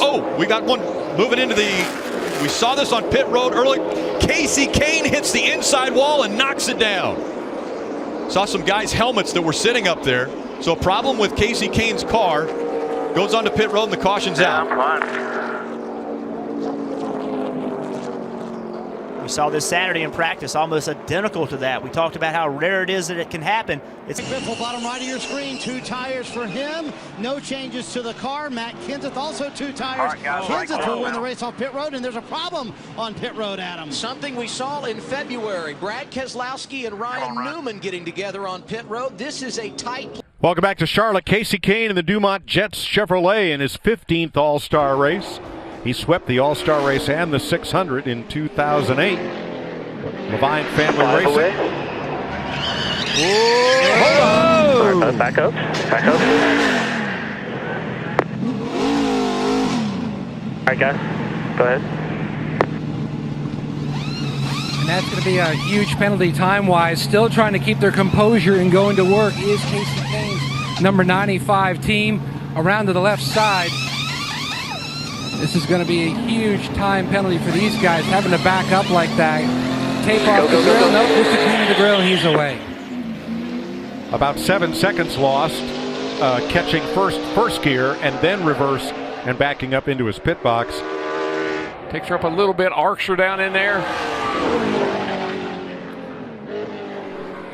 Oh, we got one moving into the, we saw this on pit road early. Casey Kane hits the inside wall and knocks it down. Saw some guys' helmets that were sitting up there. So a problem with Casey Kane's car. Goes on to pit road and the caution's out. We saw this Saturday in practice, almost identical to that. We talked about how rare it is that it can happen. It's Biffle, bottom right of your screen, 2 tires for him. No changes to the car. Matt Kenseth also 2 tires. Kenseth will win the race off pit road, and there's a problem on pit road, Adam. Something we saw in February. Brad Keselowski and Ryan Newman getting together on pit road. This is a tight. Welcome back to Charlotte. Casey Kane in the Dumont Jets Chevrolet in his 15th All-Star race. He swept the All-Star race and the 600 in 2008. Levine Family Racing. Whoa! Right, back up. Back up. All right, guys. Go ahead. And that's going to be a huge penalty time-wise. Still trying to keep their composure and going to work is Casey Kane's number 95 team around to the left side. This is going to be a huge time penalty for these guys, having to back up like that. Tape off the grill. Nope, just the clean of the grill, and he's away. About 7 seconds lost, catching first gear and then reverse and backing up into his pit box. Takes her up a little bit, arcs her down in there.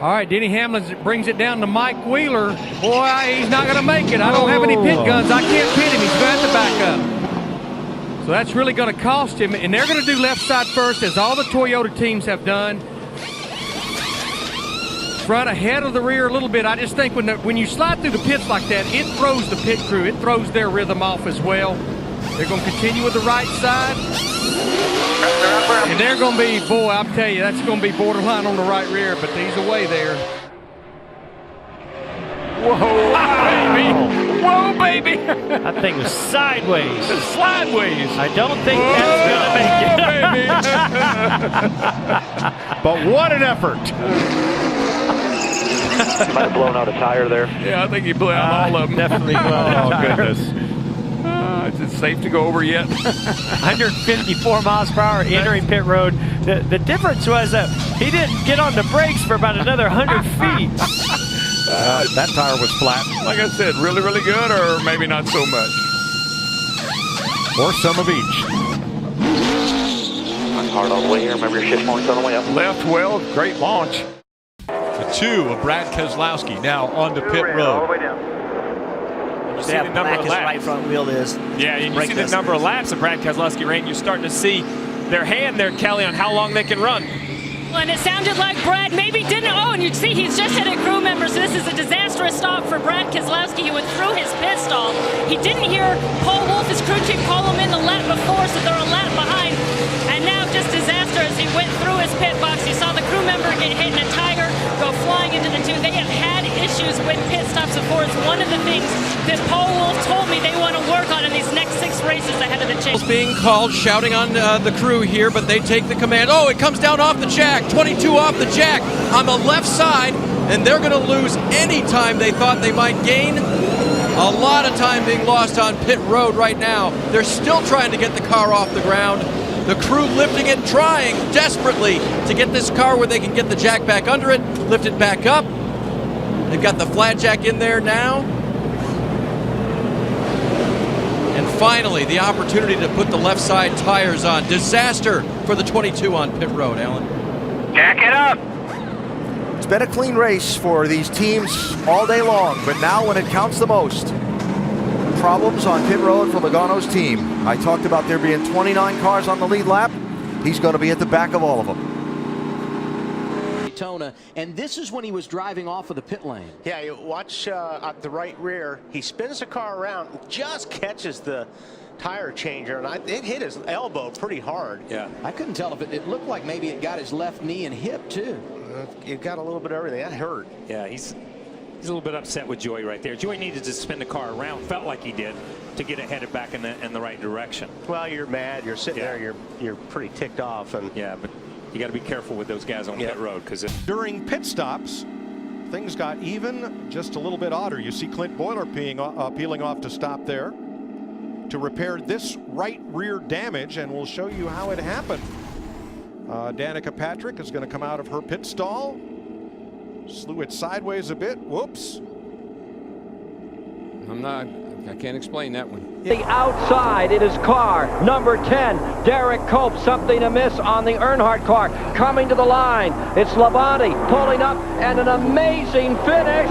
All right, Denny Hamlin brings it down to Mike Wheeler. Boy, he's not going to make it. I don't have any pit guns. I can't pit him. He's going to have to back up. So that's really going to cost him, and they're going to do left side first, as all the Toyota teams have done. Front ahead of the rear a little bit. I just think when you slide through the pits like that, it throws the pit crew. It throws their rhythm off as well. They're going to continue with the right side. And they're going to be, boy, I'll tell you, that's going to be borderline on the right rear, but he's away there. Whoa, baby. Whoa, baby. that thing was sideways. Sideways. I don't think that's going to make it. But what an effort. Might have blown out a tire there. Yeah, I think he blew out all of them. Definitely blown out. Oh, goodness. Is it safe to go over yet? 154 miles per hour entering pit road. The difference was that he didn't get on the brakes for about another 100 feet. That tire was flat. Like I said, really, really good, or maybe not so much. Or some of each. Hard all the way here. Remember your shift points on the way up. Left well, great launch. The 2 of Brad Keselowski now onto pit road. All the way down. You see how black his right front wheel is. Yeah, and you see the number of laps that Brad Keselowski ran. You're starting to see their hand there, Kelly, on how long they can run. And it sounded like Brad maybe didn't. Oh, and you see he's just hit a crew member, so this is a disastrous stop for Brad Keselowski. He went through his pit stall. He didn't hear Paul Wolf, his crew chief, call him in the lap before, so they're a lap behind. And now just disaster as he went through his pit box. You saw the crew member get hit in a tire, go flying into the 2. They have had issues with pit stops before. It's one of the things that Paul Wolf told me they want to work on in these next 6 races ahead of the chase. Being called, shouting on the crew here, but they take the command. Oh, it comes down off the jack. 22 off the jack on the left side, and they're going to lose any time they thought they might gain. A lot of time being lost on pit road right now. They're still trying to get the car off the ground. The crew lifting it, trying desperately to get this car where they can get the jack back under it, lift it back up. They've got the flat jack in there now. And finally, the opportunity to put the left side tires on. Disaster for the 22 on pit road, Alan. Jack it up. It's been a clean race for these teams all day long, but now when it counts the most, problems on pit road for Logano's team. I talked about there being 29 cars on the lead lap. He's going to be at the back of all of them. Daytona, and this is when he was driving off of the pit lane. Yeah, you watch at the right rear. He spins the car around, just catches the tire changer, and it hit his elbow pretty hard. Yeah, I couldn't tell if it looked like maybe it got his left knee and hip too. It got a little bit of everything. That hurt. Yeah, he's a little bit upset with Joey right there. Joey needed to spin the car around, felt like he did, to get it headed back in the right direction. Well, you're mad. You're sitting there. You're pretty ticked off, and yeah, but you got to be careful with those guys on pit road because during pit stops, things got even just a little bit odder. You see Clint Boiler peeling off to stop there. to repair this right rear damage, and we'll show you how it happened. Danica Patrick is going to come out of her pit stall. Slew it sideways a bit. Whoops. I can't explain that one. The outside, it is car number 10, Derek Cope. Something amiss on the Earnhardt car. Coming to the line, it's Labonte pulling up, and an amazing finish.